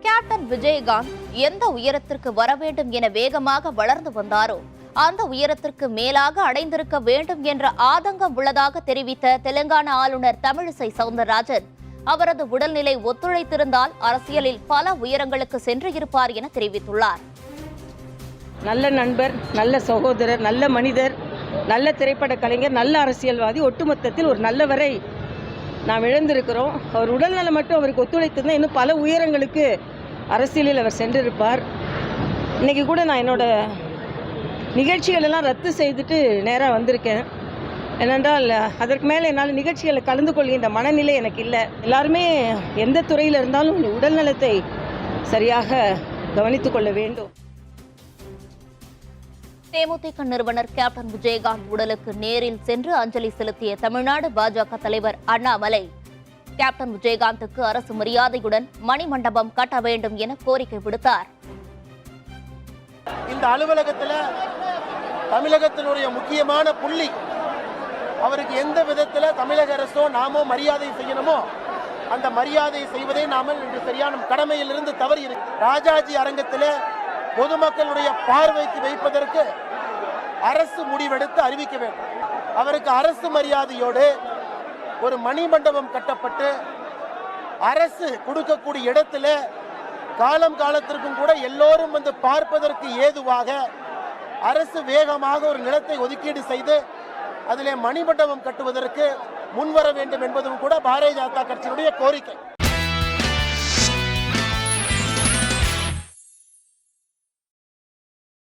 Captain Vijayakanth எந்த உயரத்திற்கு வர வேண்டும் என வேகமாக வளர்ந்து வந்தாரோ அந்த உயரத்திற்கு மேலாக அடைந்திருக்க வேண்டும் என்ற ஆதங்கம் உள்ளதாக தெரிவித்த தெலுங்கானா ஆளுநர் தமிழிசை சவுந்தரராஜன் அவரது உடல்நிலை ஒத்துழைத்திருந்தால் அரசியலில் பல உயரங்களுக்கு சென்று இருப்பார் என தெரிவித்துள்ளார். நல்ல நண்பர், நல்ல சகோதரர், நல்ல மனிதர், நல்ல திரைப்பட கலைஞர், நல்ல அரசியல்வாதி, ஒட்டுமொத்தத்தில் ஒரு நல்லவரை நாம் இழந்திருக்கிறோம். அவர் உடல்நலம் மட்டும் அவருக்கு ஒத்துழைத்திருந்தால் இன்னும் பல உயரங்களுக்கு அரசியலில் அவர் சென்றிருப்பார். இன்றைக்கி கூட நான் என்னோட நிகழ்ச்சிகளெல்லாம் ரத்து செய்துட்டு நேராக வந்திருக்கேன். ஏனென்றால் அதற்கு மேலே என்னால் நிகழ்ச்சிகளில் கலந்து கொள்கின்ற மனநிலை எனக்கு இல்லை. எல்லாருமே எந்த துறையில் இருந்தாலும் உடல்நலத்தை சரியாக கவனித்துக் கொள்ள வேண்டும். தேமுதிக நிறுவனர் கேப்டன் விஜயகாந்த் உடலுக்கு நேரில் சென்று அஞ்சலி செலுத்திய தமிழ்நாடு பாஜக தலைவர் அண்ணாமலை கேப்டன் விஜயகாந்துக்கு அரசு மரியாதையுடன் மணிமண்டபம் கட்ட வேண்டும் என கோரிக்கை விடுத்தார். இந்த அலுவலகத்தில் தமிழகத்தினுடைய முக்கியமான புள்ளி, அவருக்கு எந்த விதத்தில் தமிழக அரசோ நாமோ மரியாதை செய்யணுமோ அந்த மரியாதை செய்வதை நாம இன்று சரியான கடமையிலிருந்து தவறி ராஜாஜி அரங்கத்தில் பொதுமக்களுடைய பார்வைக்கு வைப்பதற்கு அரசு முடிவெடுத்து அறிவிக்க வேண்டும். அவருக்கு அரசு மரியாதையோடு ஒரு மணிமண்டபம் கட்டப்பட்டு அரசு கொடுக்கக்கூடிய இடத்துல காலம் காலத்திற்கும் கூட எல்லோரும் வந்து பார்ப்பதற்கு ஏதுவாக அரசு வேகமாக ஒரு நிலத்தை ஒதுக்கீடு செய்து அதிலே மணிமண்டபம் கட்டுவதற்கு முன்வர வேண்டும் என்பதும் கூட பாரதிய ஜனதா கட்சியினுடைய கோரிக்கை.